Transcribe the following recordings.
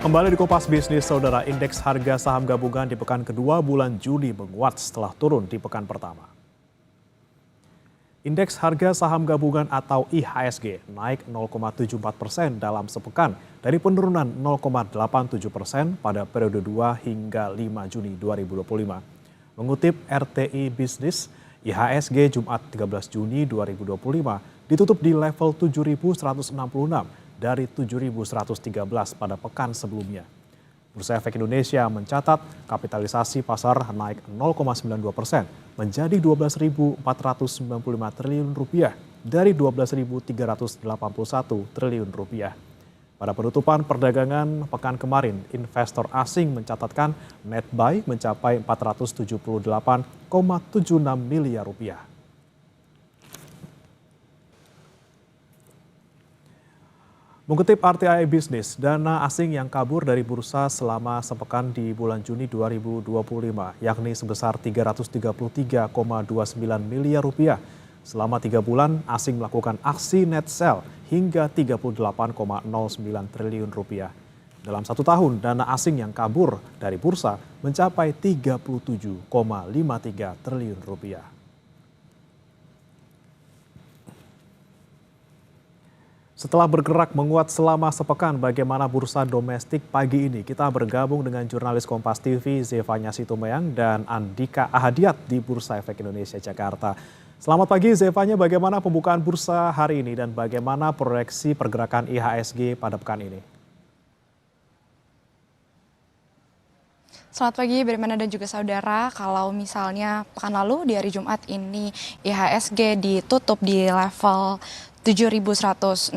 Kembali di Kompas Bisnis, Saudara, indeks harga saham gabungan di pekan kedua bulan Juni menguat setelah turun di pekan pertama. Indeks harga saham gabungan atau IHSG naik 0,74% dalam sepekan dari penurunan 0,87% pada periode 2 hingga 5 Juni 2025. Mengutip RTI Bisnis, IHSG Jumat 13 Juni 2025 ditutup di level 7.166 dari 7.113 pada pekan sebelumnya. Bursa Efek Indonesia mencatat kapitalisasi pasar naik 0,92% menjadi 12.495 triliun rupiah dari 12.381 triliun rupiah. Pada penutupan perdagangan pekan kemarin, investor asing mencatatkan net buy mencapai 478,76 miliar rupiah. Mengutip RTI Bisnis, dana asing yang kabur dari bursa selama sepekan di bulan Juni 2025, yakni sebesar 333,29 miliar rupiah. Selama 3 bulan, asing melakukan aksi net sell hingga 38,09 triliun rupiah. Dalam 1 tahun, dana asing yang kabur dari bursa mencapai 37,53 triliun rupiah. Setelah bergerak menguat selama sepekan, bagaimana bursa domestik pagi ini? Kita bergabung dengan jurnalis Kompas TV Zevanya Situmeyang dan Andika Ahadiat di Bursa Efek Indonesia Jakarta. Selamat pagi Zevanya, bagaimana pembukaan bursa hari ini dan bagaimana proyeksi pergerakan IHSG pada pekan ini? Selamat pagi Brimana dan juga saudara. Kalau misalnya pekan lalu di hari Jumat ini IHSG ditutup di level 7.166,06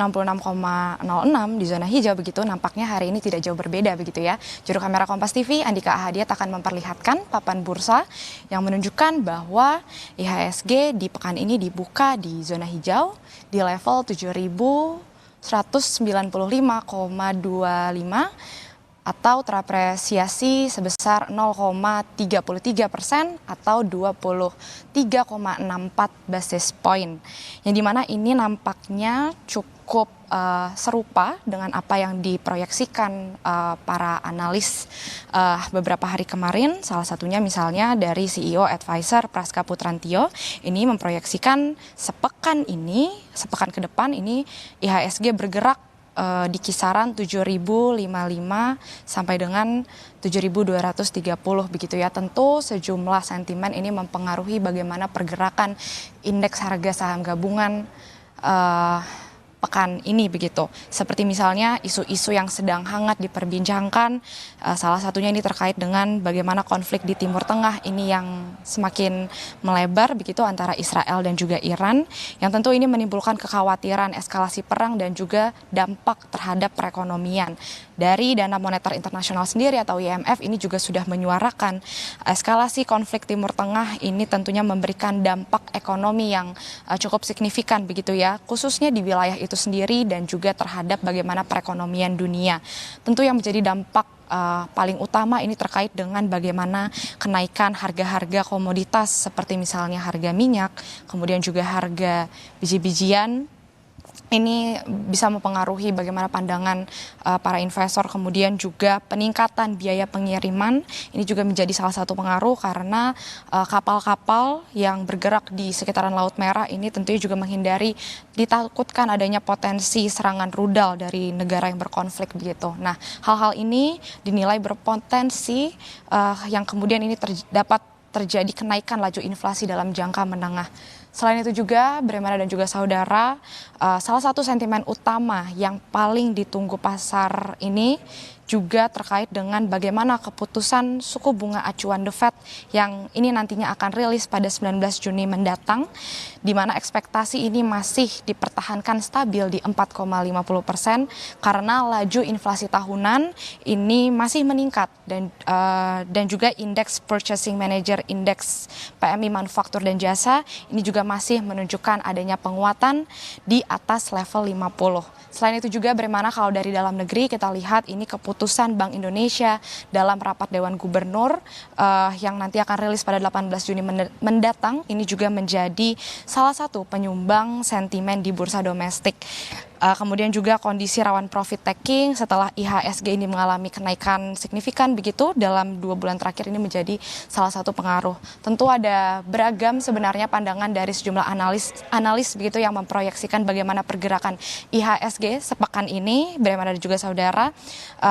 di zona hijau begitu, nampaknya hari ini tidak jauh berbeda begitu ya. Juru kamera Kompas TV Andika Ahadiat akan memperlihatkan papan bursa yang menunjukkan bahwa IHSG di pekan ini dibuka di zona hijau di level 7.195,25 atau terapresiasi sebesar 0,33% atau 23,64 basis point. Yang dimana ini nampaknya cukup serupa dengan apa yang diproyeksikan para analis beberapa hari kemarin. Salah satunya misalnya dari CEO Advisor Praska Putrantio ini memproyeksikan sepekan ke depan ini IHSG bergerak di kisaran 7.055 sampai dengan 7.230 begitu ya. Tentu sejumlah sentimen ini mempengaruhi bagaimana pergerakan indeks harga saham gabungan pekan ini begitu. Seperti misalnya isu-isu yang sedang hangat diperbincangkan, salah satunya ini terkait dengan bagaimana konflik di Timur Tengah ini yang semakin melebar begitu antara Israel dan juga Iran, yang tentu ini menimbulkan kekhawatiran eskalasi perang dan juga dampak terhadap perekonomian. Dari Dana Moneter Internasional sendiri atau IMF ini juga sudah menyuarakan eskalasi konflik Timur Tengah ini tentunya memberikan dampak ekonomi yang cukup signifikan begitu ya, khususnya di wilayah itu sendiri dan juga terhadap bagaimana perekonomian dunia. Tentu yang menjadi dampak paling utama ini terkait dengan bagaimana kenaikan harga-harga komoditas seperti misalnya harga minyak, kemudian juga harga biji-bijian. Ini bisa mempengaruhi bagaimana pandangan para investor, kemudian juga peningkatan biaya pengiriman. Ini juga menjadi salah satu pengaruh karena kapal-kapal yang bergerak di sekitaran Laut Merah ini tentunya juga menghindari ditakutkan adanya potensi serangan rudal dari negara yang berkonflik begitu. Nah, hal-hal ini dinilai berpotensi yang kemudian ini dapat terjadi kenaikan laju inflasi dalam jangka menengah. Selain itu juga, Bremana dan juga saudara, salah satu sentimen utama yang paling ditunggu pasar ini juga terkait dengan bagaimana keputusan suku bunga acuan The Fed yang ini nantinya akan rilis pada 19 Juni mendatang, di mana ekspektasi ini masih dipertahankan stabil di 4,50% karena laju inflasi tahunan ini masih meningkat dan juga indeks Purchasing Manager Index PMI manufaktur dan jasa ini juga masih menunjukkan adanya penguatan di atas level 50. Selain itu juga Bremana, kalau dari dalam negeri kita lihat ini keputusan Bank Indonesia dalam rapat Dewan Gubernur yang nanti akan rilis pada 18 Juni mendatang ini juga menjadi salah satu penyumbang sentimen di bursa domestik. Kemudian juga kondisi rawan profit taking setelah IHSG ini mengalami kenaikan signifikan begitu dalam 2 bulan terakhir ini menjadi salah satu pengaruh. Tentu ada beragam sebenarnya pandangan dari sejumlah analis begitu yang memproyeksikan bagaimana pergerakan IHSG sepekan ini, bagaimana juga saudara.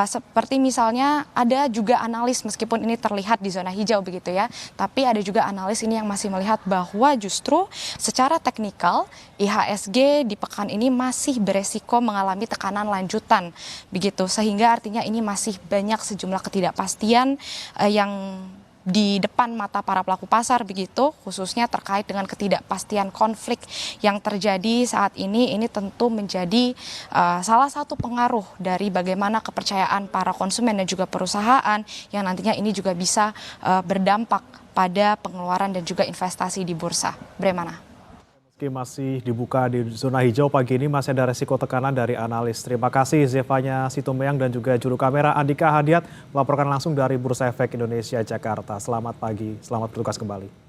Seperti misalnya ada juga analis meskipun ini terlihat di zona hijau begitu ya, tapi ada juga analis ini yang masih melihat bahwa justru secara teknikal IHSG di pekan ini masih beresiko mengalami tekanan lanjutan begitu, sehingga artinya ini masih banyak sejumlah ketidakpastian yang di depan mata para pelaku pasar begitu, khususnya terkait dengan ketidakpastian konflik yang terjadi saat ini tentu menjadi salah satu pengaruh dari bagaimana kepercayaan para konsumen dan juga perusahaan yang nantinya ini juga bisa berdampak pada pengeluaran dan juga investasi di bursa. Bagaimana? Meski masih dibuka di zona hijau pagi ini, masih ada resiko tekanan dari analis. Terima kasih Zevanya Situmeyang dan juga juru kamera Andika Hadiat melaporkan langsung dari Bursa Efek Indonesia Jakarta. Selamat pagi, selamat bertugas kembali.